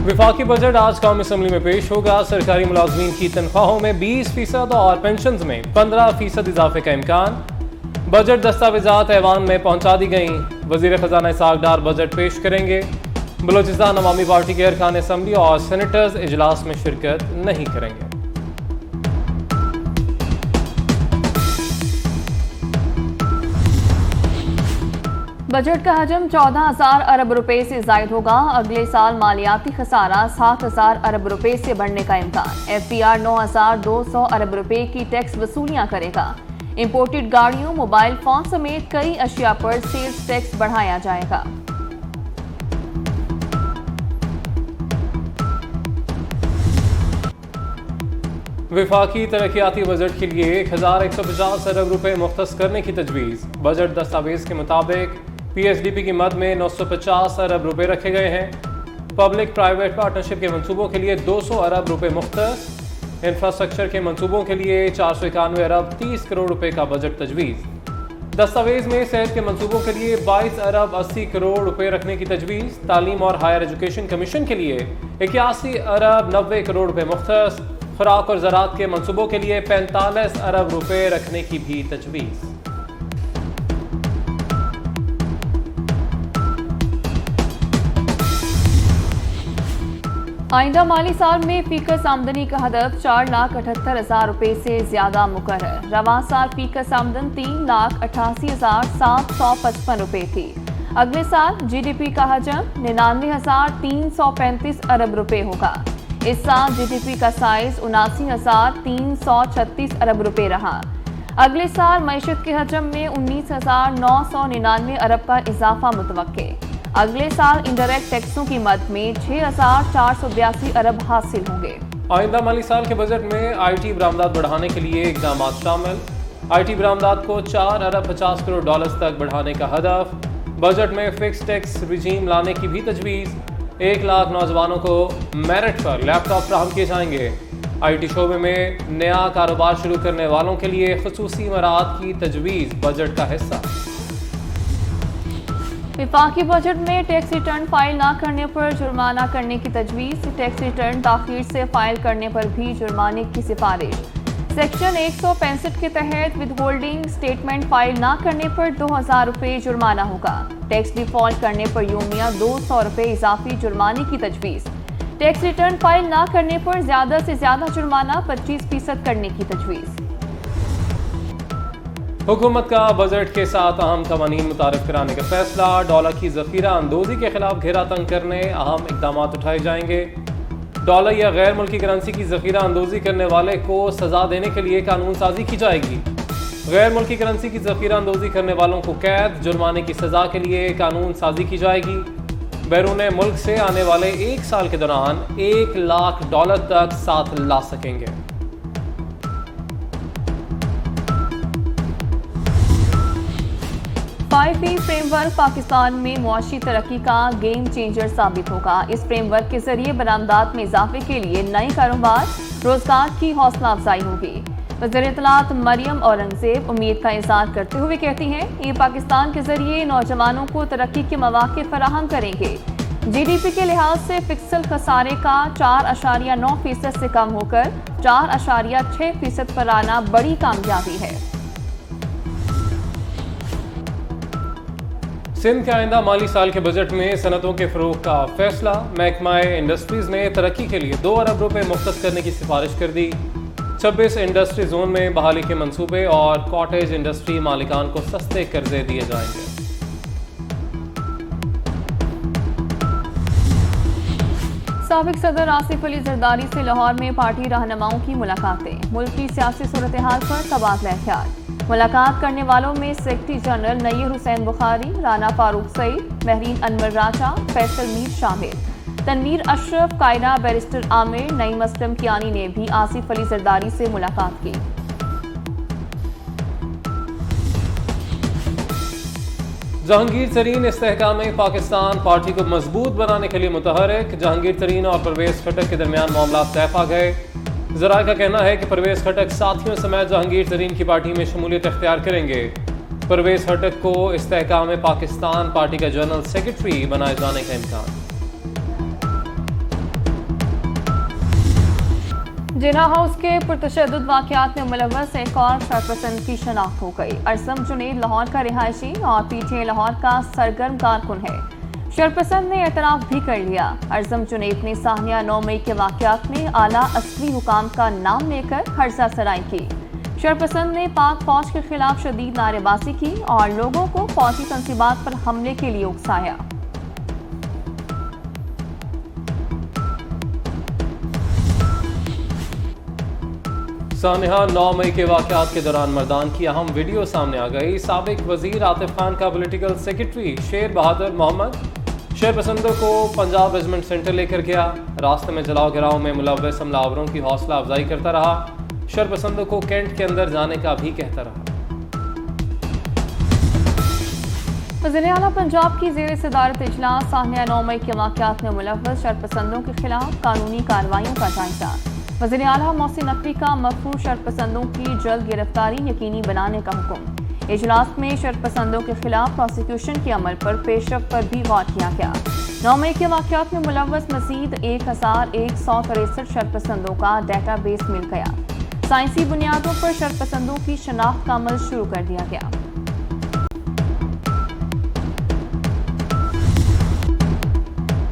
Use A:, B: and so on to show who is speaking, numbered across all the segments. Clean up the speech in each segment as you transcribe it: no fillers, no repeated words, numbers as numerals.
A: विफाकी budget आज कौमी assembly में पेश होगा। सरकारी मुलाजमीन की तनख्वाहों में 20% और पेंशन में 15% इजाफे का इम्कान। बजट दस्तावेजात ऐवान में पहुंचा दी गई। वजीर खजाना इसहाक डार बजट पेश करेंगे। बलोचिस्तान अवामी पार्टी के अरकान असम्बली और सेनेटर्स इजलास में शिरकत नहीं करेंगे।
B: बजट का हजम 14,000 अरब रुपए से जायद होगा। अगले साल मालियाती खसारा 7,000 अरब रुपए से बढ़ने का इम्कान। FTR 9,200 अरब रुपए की टैक्स वसूलियां करेगा। इंपोर्टेड गाड़ियों, मोबाइल फोन समेत कई अशिया पर सेल्स टैक्स बढ़ाया जाएगा।
A: विफाकी तरक्याती बजट के लिए 1,150 अरब रुपए मुख्तस करने की तजवीज़। बजट दस्तावेज के मुताबिक PSDP की मद में 950 अरब रुपए रखे गए हैं। पब्लिक प्राइवेट पार्टनरशिप के मंसूबों के लिए 200 अरब रुपए मुख्तस। इंफ्रास्ट्रक्चर के मंसूबों के लिए 491 अरब 30 करोड़ रुपए का बजट तजवीज़। दस्तावेज में सेहत के मंसूबों के लिए 22 अरब 80 करोड़ रुपए रखने की तजवीज़। तालीम और हायर एजुकेशन कमीशन के लिए 81 अरब 90 करोड़ रुपए मुख्तस। खुराक और ज़राअत के मंसूबों के लिए 45 अरब रुपए रखने की भी तजवीज़।
B: आइंदा माली साल में फीकस आमदनी का हदफ 4,78,000 रुपए से ज्यादा मुकर्रर। रवां साल फीकस आमदन 3,88,755 रुपए थी। अगले साल GDP का हजम 99,335 अरब रुपए होगा। इस साल GDP का साइज 79,336 अरब रुपए रहा। अगले साल मईशत के हजम में 19,999 अरब का इजाफा मुतवक्के। अगले साल इंडायरेक्ट टैक्सों की मद में 6,482 अरब हासिल होंगे।
A: आइंदा माली साल के बजट में IT बरामदात बढ़ाने के लिए इकदाम शामिल। IT बरामदात को 4 अरब 50 करोड़ डॉलर्स तक बढ़ाने का हदफ। बजट में फिक्स टैक्स रिजीम लाने की भी तजवीज़। 1 लाख नौजवानों को मेरिट पर लैपटॉप फराहम किए जाएंगे। IT शोबे में नया कारोबार शुरू करने वालों के लिए खुसूसी मराहत की तजवीज़ बजट का हिस्सा।
B: विफाकी बजट में टैक्स रिटर्न फाइल न करने पर जुर्माना करने की तजवीज़। टैक्स रिटर्न ताख़ीर से फाइल करने पर भी जुर्माने की सिफारिश। सेक्शन 165 के तहत विदहोल्डिंग स्टेटमेंट फाइल न करने पर 2,000 रुपये जुर्माना होगा। टैक्स डिफॉल्ट करने पर योमिया 200 रुपये इजाफी जुर्माने की तजवीज़। टैक्स रिटर्न फाइल न करने पर ज्यादा से ज्यादा जुर्माना 25% करने की तजवीज़।
A: हुकूमत का बजट के साथ अहम कवानीन मुतारिफ कराने का फैसला। डॉलर की ज़ख़ीरा अंदोज़ी के खिलाफ घेरा तंग करने अहम इक़दाम उठाए जाएंगे। डॉलर या गैर मुल्की करेंसी की ज़ख़ीरा अंदोज़ी करने वाले को सज़ा देने के लिए कानून साजी की जाएगी। गैर मुल्की करेंसी की ज़ख़ीरा अंदोज़ी करने वालों को कैद, जुर्माने की सज़ा के लिए कानून साजी की जाएगी। बैरून मुल्क से आने वाले 1 साल के दौरान 1 लाख डॉलर तक साथ ला सकेंगे।
B: फाइव फ्रेमवर्क पाकिस्तान में मुआशी तरक्की का गेम चेंजर साबित होगा। इस फ्रेमवर्क के जरिए बरामदात में इजाफे के लिए नए कारोबार, रोजगार की हौसला अफजाई होगी। वज़ीर इत्तलात मरियम औरंगज़ेब उम्मीद का इज़हार करते हुए कहती हैं, ये पाकिस्तान के जरिए नौजवानों को तरक्की के मौके फराहम करेंगे। GDP के लिहाज से फिक्सल खसारे का 4.9% से कम होकर 4.6% पर आना बड़ी कामयाबी है।
A: सिंध के आइंदा माली साल के बजट में सनतों के फ़रोग़ का फैसला। महकमा इंडस्ट्रीज़ ने तरक्की के लिए 2 अरब रुपए मुख्तस करने की सिफारिश कर दी। 26 इंडस्ट्री जोन में बहाली के मंसूबे और कॉटेज इंडस्ट्री मालिकान को सस्ते कर्जे दिए जाएंगे।
B: साबिक सदर आसिफ अली जरदारी से लाहौर में पार्टी रहनुमाओं की मुलाकातें। मुल्क की सियासी सूरत हाल पर तबादला ख्याल। मुलाकात करने वालों में सेक्रेटरी जनरल नय्यर हुसैन बुखारी, राना फारूक सईद, महरीन अनवर राजा, फैसल मीर शामिल। तनवीर अशरफ, कायना बैरिस्टर आमिर, नईम असलम कियानी ने भी आसिफ अली जरदारी से मुलाकात की।
A: जहांगीर तरीन इस्तेहकाम पाकिस्तान पार्टी को मजबूत बनाने के लिए मुतहरिक। जहांगीर तरीन और परवेज खटक के दरमियान मामला तय पा गए। ज़राए का कहना है कि परवेज खटक साथियों समेत जहांगीर तरीन की पार्टी में शमूलियत इख्तियार करेंगे। परवेज खटक को इस्तेहकाम पाकिस्तान पार्टी का जनरल सेक्रेटरी बनाए जाने का इम्कान।
B: जिना हाउस के पुरतशद्दुद वाक़यात में मुलव्वस एक और शरपसंद की शनाख्त हो गई। अरसम जुनैद लाहौर का रिहायशी और पीटीआई लाहौर का सरगर्म कारकुन है। शरपसंद ने एतराफ़ भी कर लिया। अरसम जुनैद ने साहनिया 9 मई के वाक़यात में आला असली हुकाम का नाम लेकर हर्जा सराई की। शरपसंद ने पाक फौज के खिलाफ शदीद नारेबाजी की और लोगों को फौजी तंसीबात पर हमले के लिए उकसाया।
A: सानिहा 9 मई के वाक़यात के दौरान मर्दान की अहम वीडियो सामने आ गई। साबिक वजीर आतिफ खान का पॉलिटिकल सेक्रेटरी शेर बहादुर मोहम्मद शरपसंदों को पंजाब रेजिमेंट सेंटर लेकर गया। रास्ते में जलाओ गिराव में मुलव्वस हमलावरों की हौसला अफजाई करता रहा। शरपसंदों को कैंट के अंदर जाने का भी कहता रहा।
B: वज़ीर आला पंजाब की ज़ेर सदारत इजलास साहनिया 9 मई के वाक़यात में मुलव्वस शरपसंदों के खिलाफ कानूनी कार्रवाइयों का जायजा। वज़ीर आला मोहसिन नकवी का मफरूज़ शरपसंदों की जल्द गिरफ्तारी यकीनी बनाने का हुक्म। इजलास में शरपसंदों के खिलाफ प्रोसिक्यूशन के अमल पर पेशरफ्त पर भी गौर किया गया। 9 मई के वाक़यात में मुलव्वस मज़ीद 1163 शरपसंदों का डेटाबेस मिल गया। साइंसी बुनियादों पर शरपसंदों की शनाख्त का अमल शुरू कर दिया गया।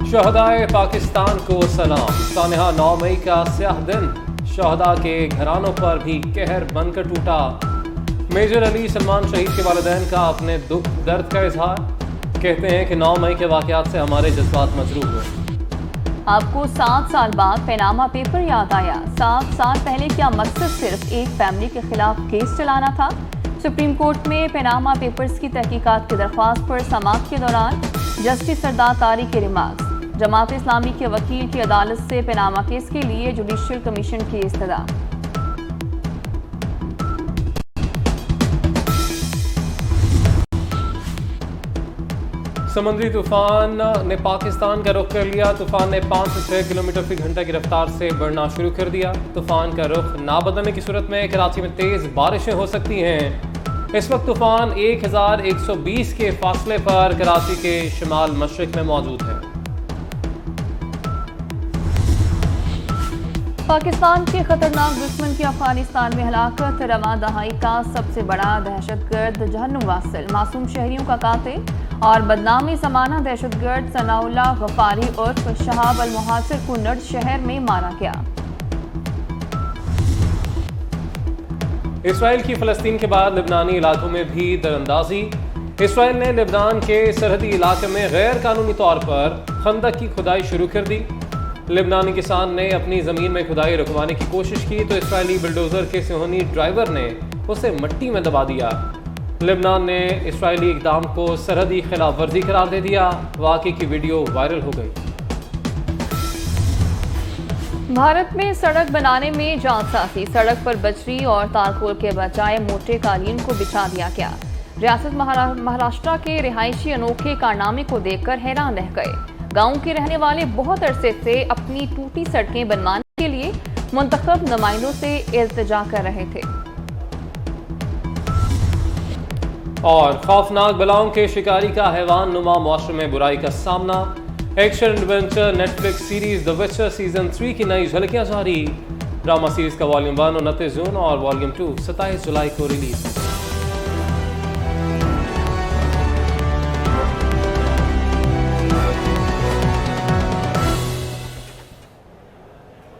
A: शहदाए पाकिस्तान को सलाम। सानिहा 9 मई का स्याह दिन शहदा के घरानों पर भी कहर बनकर टूटा। मेजर अली सलमान शहीद के वालिदैन का अपने दुख दर्द का इजहार। कहते हैं कि 9 मई के वाक़यात से हमारे जज्बात मजरूह हुए।
B: आपको 7 साल बाद पैनामा पेपर याद आया। 7 साल पहले क्या मकसद सिर्फ एक फैमिली के खिलाफ केस चलाना था? सुप्रीम कोर्ट में पैनामा पेपर्स की तहकीकात की दरख्वास्त पर समाअत के दौरान जस्टिस सरदार तारिक के रिमार्क्स। जमात इस्लामी के वकील की अदालत से पैनामा केस के लिए जुडिशियल कमीशन की इस्तदा।
A: समुद्री तूफान ने पाकिस्तान का रुख कर लिया। तूफान ने 5 से 6 किलोमीटर फी घंटा की रफ्तार से बढ़ना शुरू कर दिया। तूफान का रुख ना बदलने की सूरत में कराची में तेज बारिशें हो सकती हैं। इस वक्त तूफान 1120 के फासले पर कराची के शिमाल मशरिक में मौजूद है।
B: पाकिस्तान के खतरनाक दुश्मन की अफगानिस्तान में हलाकत। रवां दहाई का सबसे बड़ा दहशतगर्द जहन्नुम वासिल, मासूम शहरियों का कातिल और बदनामी ज़माना दहशतगर्द सनाउल्लाह गफारी उर्फ शहाब अल मुहासिर को नर्ड शहर में मारा गया।
A: इसराइल की फ़लस्तीन के बाद लिबनानी इलाकों में भी दरअंदाजी। इसराइल ने लिबनान के सरहदी इलाके में गैर कानूनी तौर पर खंदक की खुदाई शुरू कर दी। लिबनानी किसान ने अपनी ज़मीन में खुदाई रुकवाने की कोशिश की तो इसराइली बुलडोज़र के सिहोनी ड्राइवर ने उसे मिट्टी में दबा दिया। लिबनान ने इसराइली इक़दाम को सरहदी खिलाफ वर्जी करार दे दिया। वाक़े की वीडियो वायरल हो गई।
B: भारत में सड़क बनाने में जालसाजी। सड़क पर बजरी और तारकोल के बजाय मोटे कालीन को बिछा दिया गया। रियासत महाराष्ट्र के रिहायशी अनोखे कारनामे को देखकर हैरान रह गए। गांव के रहने वाले बहुत अरसे से अपनी टूटी सड़कें बनवाने के लिए मुंतखब नुमाइंदों से इल्तिजा कर रहे थे।
A: और खौफनाक बलाओं के शिकारी का हैवान नुमा मुआशरे में बुराई का सामना। Action adventure Netflix series the विचर सीजन 3 की नई झलकियां जारी। ड्रामा सीरीज का वॉल्यूम 1 29 जून और वॉल्यूम 2 27 जुलाई को रिलीज।